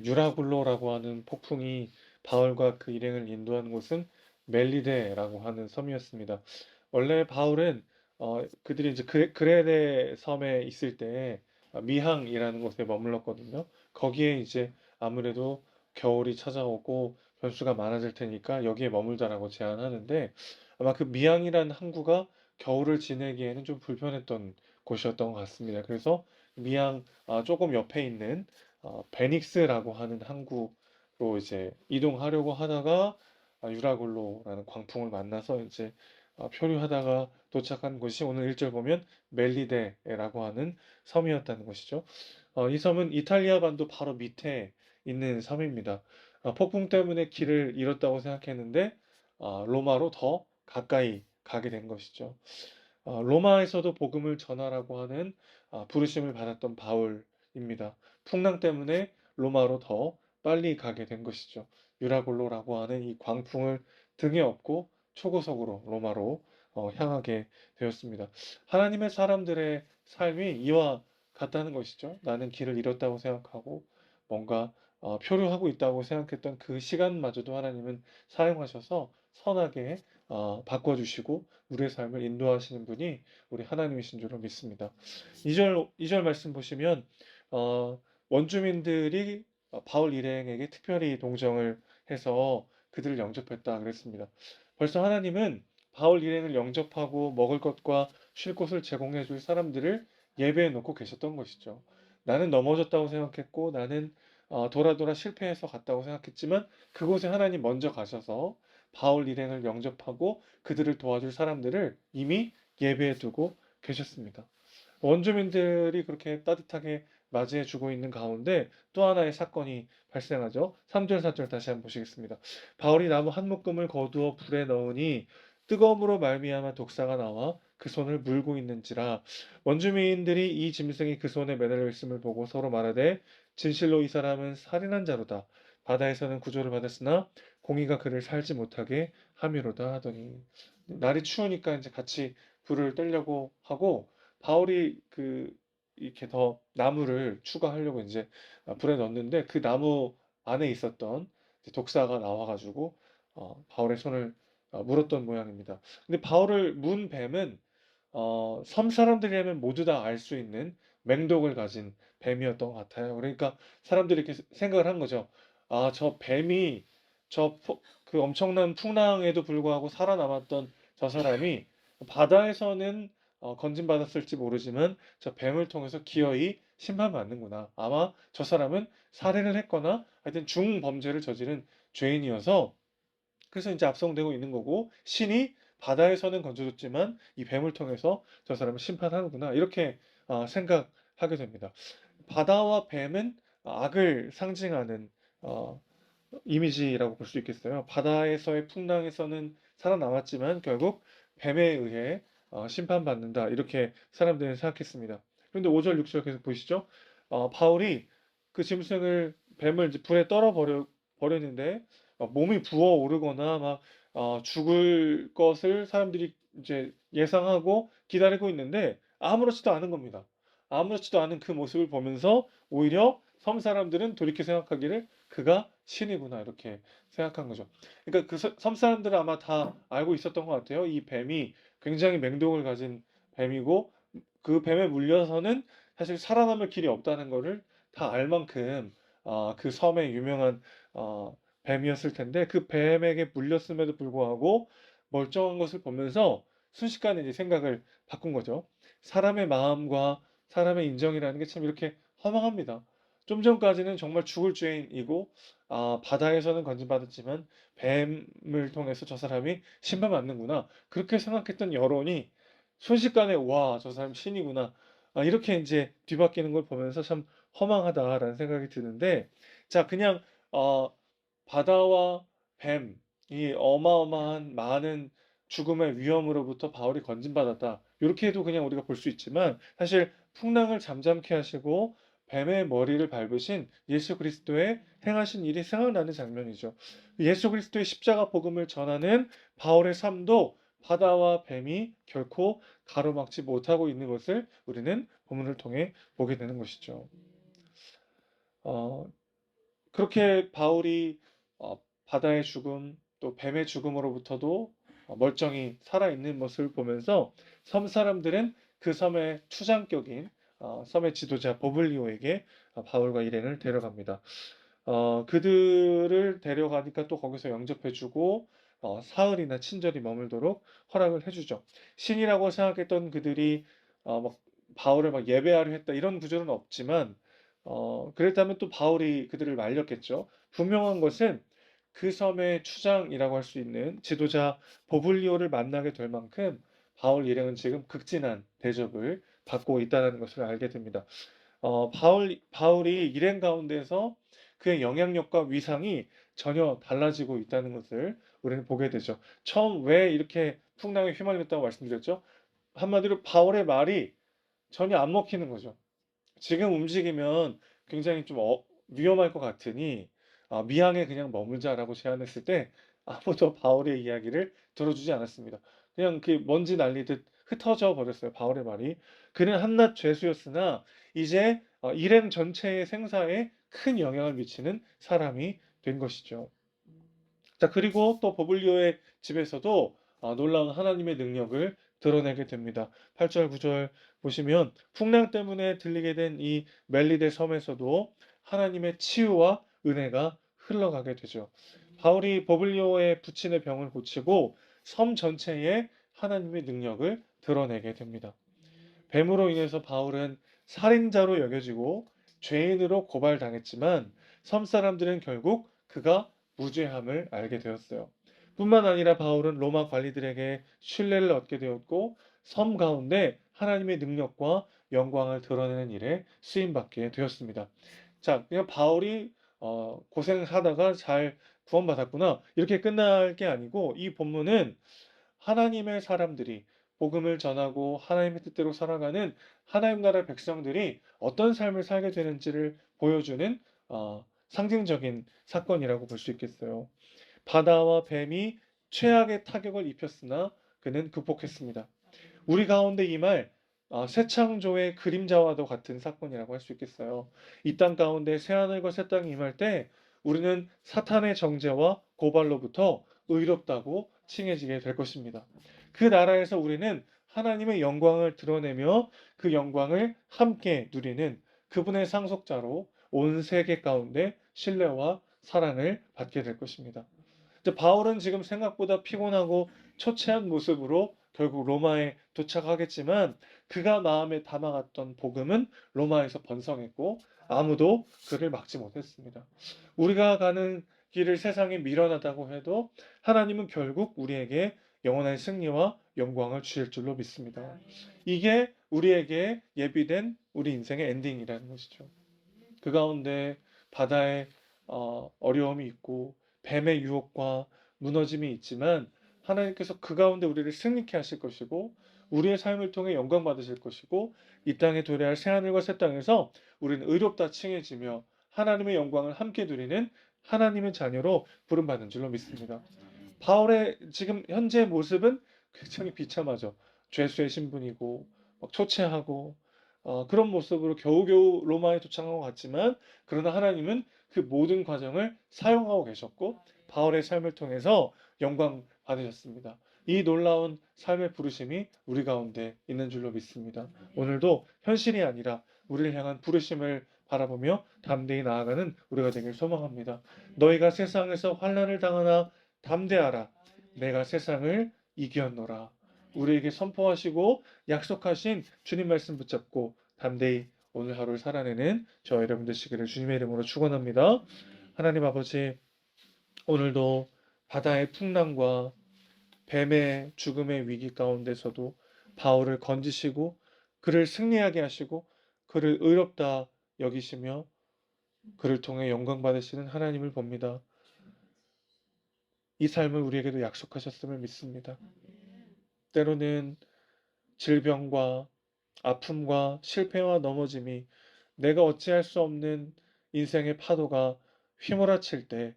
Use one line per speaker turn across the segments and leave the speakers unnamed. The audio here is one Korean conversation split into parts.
유라굴로라고 하는 폭풍이 바울과 그 일행을 인도하는 곳은 멜리데라고 하는 섬이었습니다. 원래 바울은 그들이 이제 그레네 섬에 있을 때 미항이라는 곳에 머물렀거든요. 거기에 이제 아무래도 겨울이 찾아오고 변수가 많아질 테니까 여기에 머물자라고 제안하는데 아마 그 미항이라는 항구가 겨울을 지내기에는 좀 불편했던 곳이었던 것 같습니다. 그래서 미항 조금 옆에 있는 베닉스라고 하는 항구로 이제 이동하려고 하다가 유라굴로라는 광풍을 만나서 이제 표류하다가 도착한 곳이 오늘 1절 보면 멜리데라고 하는 섬이었다는 것이죠. 이 섬은 이탈리아 반도 바로 밑에 있는 섬입니다. 폭풍 때문에 길을 잃었다고 생각했는데 로마로 더 가까이 가게 된 것이죠. 로마에서도 복음을 전하라고 하는 부르심을 받았던 바울입니다. 풍랑 때문에 로마로 더 빨리 가게 된 것이죠. 유라굴로라고 하는 이 광풍을 등에 업고 초고속으로 로마로 향하게 되었습니다. 하나님의 사람들의 삶이 이와 같다는 것이죠. 나는 길을 잃었다고 생각하고 뭔가 표류하고 있다고 생각했던 그 시간마저도 하나님은 사용하셔서 선하게 바꿔주시고 우리의 삶을 인도하시는 분이 우리 하나님이신 줄로 믿습니다. 2절 말씀 보시면 원주민들이 바울 일행에게 특별히 동정을 해서 그들을 영접했다 그랬습니다. 벌써 하나님은 바울 일행을 영접하고 먹을 것과 쉴 곳을 제공해 줄 사람들을 예배해 놓고 계셨던 것이죠. 나는 넘어졌다고 생각했고 나는 돌아 실패해서 갔다고 생각했지만 그곳에 하나님 먼저 가셔서 바울 일행을 영접하고 그들을 도와줄 사람들을 이미 예배해 두고 계셨습니다. 원주민들이 그렇게 따뜻하게 맞이해 주고 있는 가운데 또 하나의 사건이 발생하죠. 3절, 4절 다시 한번 보시겠습니다. 바울이 나무 한 묶음을 거두어 불에 넣으니 뜨거움으로 말미암아 독사가 나와 그 손을 물고 있는지라 원주민들이 이 짐승이 그 손에 매달려 있음을 보고 서로 말하되 진실로 이 사람은 살인한 자로다. 바다에서는 구조를 받았으나 공의가 그를 살지 못하게 함이로다 하더니 날이 추우니까 이제 같이 불을 떼려고 하고 바울이 이렇게 더 나무를 추가하려고 이제 불에 넣었는데 그 나무 안에 있었던 독사가 나와가지고 바울의 손을 물었던 모양입니다. 근데 바울을 문 뱀은 섬 사람들이라면 모두 다 알 수 있는 맹독을 가진 뱀이었던 것 같아요. 그러니까 사람들이 이렇게 생각을 한 거죠. 저 뱀이 그 엄청난 풍랑에도 불구하고 살아남았던 저 사람이 바다에서는 건진받았을지 모르지만 저 뱀을 통해서 기어이 심판받는구나. 아마 저 사람은 살인을 했거나 하여튼 중범죄를 저지른 죄인이어서 그래서 이제 압송되고 있는 거고 신이 바다에서는 건져줬지만 이 뱀을 통해서 저 사람을 심판하는구나. 이렇게 생각하게 됩니다. 바다와 뱀은 악을 상징하는 어, 이미지라고 볼 수 있겠어요. 바다에서의 풍랑에서는 살아남았지만 결국 뱀에 의해 심판받는다. 이렇게 사람들은 생각했습니다. 그런데 5절, 6절 계속 보시죠. 바울이 그 짐승을 뱀을 이제 불에 버렸는데 몸이 부어오르거나 막 죽을 것을 사람들이 이제 예상하고 기다리고 있는데 아무렇지도 않은 겁니다. 아무렇지도 않은 그 모습을 보면서 오히려 섬 사람들은 돌이켜 생각하기를 그가 신이구나 이렇게 생각한 거죠. 그러니까 그 섬 사람들은 아마 다 알고 있었던 것 같아요. 이 뱀이 굉장히 맹독을 가진 뱀이고 그 뱀에 물려서는 사실 살아남을 길이 없다는 거를 다 알 만큼 그 섬의 유명한 뱀이었을 텐데 그 뱀에게 물렸음에도 불구하고 멀쩡한 것을 보면서 순식간에 이제 생각을 바꾼 거죠. 사람의 마음과 사람의 인정이라는 게 참 이렇게 허망합니다. 좀 전까지는 정말 죽을 죄인이고 바다에서는 건진받았지만 뱀을 통해서 저 사람이 심판받는구나. 그렇게 생각했던 여론이 순식간에 와, 저 사람 신이구나. 이렇게 이제 뒤바뀌는 걸 보면서 참 허망하다라는 생각이 드는데 자, 그냥 바다와 뱀, 이 어마어마한 많은 죽음의 위험으로부터 바울이 건진받았다. 이렇게 해도 그냥 우리가 볼 수 있지만 사실 풍랑을 잠잠케 하시고 뱀의 머리를 밟으신 예수 그리스도의 행하신 일이 생각나는 장면이죠. 예수 그리스도의 십자가 복음을 전하는 바울의 삶도 바다와 뱀이 결코 가로막지 못하고 있는 것을 우리는 본문을 통해 보게 되는 것이죠. 어, 그렇게 바울이 바다의 죽음 또 뱀의 죽음으로부터도 멀쩡히 살아있는 모습을 보면서 섬 사람들은 그 섬의 추장격인 섬의 지도자 보블리오에게 바울과 일행을 데려갑니다. 그들을 데려가니까 또 거기서 영접해주고 사흘이나 친절히 머물도록 허락을 해주죠. 신이라고 생각했던 그들이 막 바울을 막 예배하려 했다 이런 구절은 없지만 그랬다면 또 바울이 그들을 말렸겠죠. 분명한 것은 그 섬의 추장이라고 할 수 있는 지도자 보블리오를 만나게 될 만큼 바울 일행은 지금 극진한 대접을 받고 있다는 것을 알게 됩니다. 바울이 일행 가운데서 그의 영향력과 위상이 전혀 달라지고 있다는 것을 우리는 보게 되죠. 처음 왜 이렇게 풍랑에 휘말렸다고 말씀드렸죠? 한마디로 바울의 말이 전혀 안 먹히는 거죠. 지금 움직이면 굉장히 좀 위험할 것 같으니 미항에 그냥 머물자라고 제안했을 때 아무도 바울의 이야기를 들어주지 않았습니다. 그냥 그 먼지 날리듯 흩어져 버렸어요. 바울의 말이. 그는 한낱 죄수였으나 이제 일행 전체의 생사에 큰 영향을 미치는 사람이 된 것이죠. 자, 그리고 또 버블리오의 집에서도 놀라운 하나님의 능력을 드러내게 됩니다. 8절, 9절 보시면 풍랑 때문에 들리게 된 이 멜리데 섬에서도 하나님의 치유와 은혜가 흘러가게 되죠. 바울이 버블리오의 부친의 병을 고치고 섬 전체에 하나님의 능력을 드러내게 됩니다. 뱀으로 인해서 바울은 살인자로 여겨지고 죄인으로 고발당했지만 섬 사람들은 결국 그가 무죄함을 알게 되었어요. 뿐만 아니라 바울은 로마 관리들에게 신뢰를 얻게 되었고 섬 가운데 하나님의 능력과 영광을 드러내는 일에 쓰임받게 되었습니다. 자, 그냥 바울이 고생하다가 잘 구원받았구나 이렇게 끝날 게 아니고 이 본문은 하나님의 사람들이 복음을 전하고 하나님의 뜻대로 살아가는 하나님 나라 백성들이 어떤 삶을 살게 되는지를 보여주는 상징적인 사건이라고 볼 수 있겠어요. 바다와 뱀이 최악의 타격을 입혔으나 그는 극복했습니다. 우리 가운데 임할 새 창조의 그림자와도 같은 사건이라고 할 수 있겠어요. 이 땅 가운데 새 하늘과 새 땅이 임할 때 우리는 사탄의 정죄와 고발로부터 의롭다고 칭해지게 될 것입니다. 그 나라에서 우리는 하나님의 영광을 드러내며 그 영광을 함께 누리는 그분의 상속자로 온 세계 가운데 신뢰와 사랑을 받게 될 것입니다. 바울은 지금 생각보다 피곤하고 초췌한 모습으로 결국 로마에 도착하겠지만 그가 마음에 담아갔던 복음은 로마에서 번성했고 아무도 그를 막지 못했습니다. 우리가 가는 길을 세상에 미련하다고 해도 하나님은 결국 우리에게 영원한 승리와 영광을 주실 줄로 믿습니다. 이게 우리에게 예비된 우리 인생의 엔딩이라는 것이죠. 그 가운데 바다에 어려움이 있고 뱀의 유혹과 무너짐이 있지만 하나님께서 그 가운데 우리를 승리케 하실 것이고 우리의 삶을 통해 영광 받으실 것이고 이 땅에 도래할 새하늘과 새 땅에서 우리는 의롭다 칭해지며 하나님의 영광을 함께 누리는 하나님의 자녀로 부름받는 줄로 믿습니다. 바울의 지금 현재 모습은 굉장히 비참하죠. 죄수의 신분이고 막 초췌하고 그런 모습으로 겨우겨우 로마에 도착한 것 같지만 그러나 하나님은 그 모든 과정을 사용하고 계셨고 바울의 삶을 통해서 영광 받으셨습니다. 이 놀라운 삶의 부르심이 우리 가운데 있는 줄로 믿습니다. 오늘도 현실이 아니라 우리를 향한 부르심을 바라보며 담대히 나아가는 우리가 되길 소망합니다. 너희가 세상에서 환난을 당하나 담대하라. 내가 세상을 이겼노라. 우리에게 선포하시고 약속하신 주님 말씀 붙잡고 담대히 오늘 하루를 살아내는 저 여러분 되시기를 주님의 이름으로 축원합니다. 하나님 아버지, 오늘도 바다의 풍랑과 뱀의 죽음의 위기 가운데서도 바울을 건지시고 그를 승리하게 하시고 그를 의롭다 여기시며 그를 통해 영광 받으시는 하나님을 봅니다. 이 삶을 우리에게도 약속하셨음을 믿습니다. 때로는 질병과 아픔과 실패와 넘어짐이 내가 어찌할 수 없는 인생의 파도가 휘몰아칠 때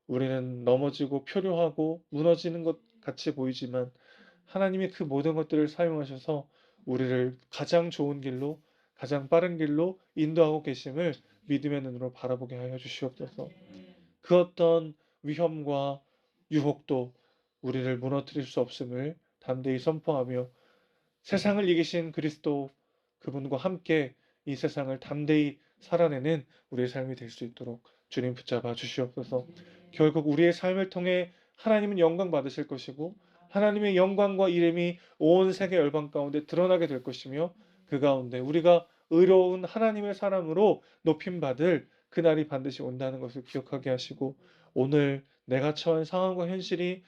우리는 넘어지고 표류하고 무너지는 것 같이 보이지만 하나님이 그 모든 것들을 사용하셔서 우리를 가장 좋은 길로 가장 빠른 길로 인도하고 계심을 믿음의 눈으로 바라보게 하여 주시옵소서. 그 어떤 위험과 유혹도 우리를 무너뜨릴 수 없음을 담대히 선포하며 세상을 이기신 그리스도 그분과 함께 이 세상을 담대히 살아내는 우리의 삶이 될 수 있도록 주님 붙잡아 주시옵소서. 결국 우리의 삶을 통해 하나님은 영광 받으실 것이고 하나님의 영광과 이름이 온 세계 열방 가운데 드러나게 될 것이며 그 가운데 우리가 의로운 하나님의 사람으로 높임받을 그날이 반드시 온다는 것을 기억하게 하시고 오늘 내가 처한 상황과 현실이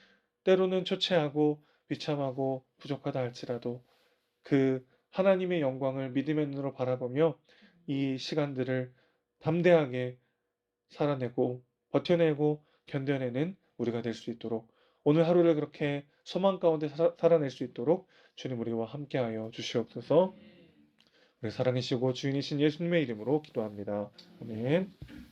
때로는 초췌하고 비참하고 부족하다 할지라도 그 하나님의 영광을 믿음의 눈으로 바라보며 이 시간들을 담대하게 살아내고 버텨내고 견뎌내는 우리가 될 수 있도록 오늘 하루를 그렇게 소망 가운데 살아낼 수 있도록 주님 우리와 함께하여 주시옵소서. 우리 사랑이시고 주인이신 예수님의 이름으로 기도합니다. 아멘.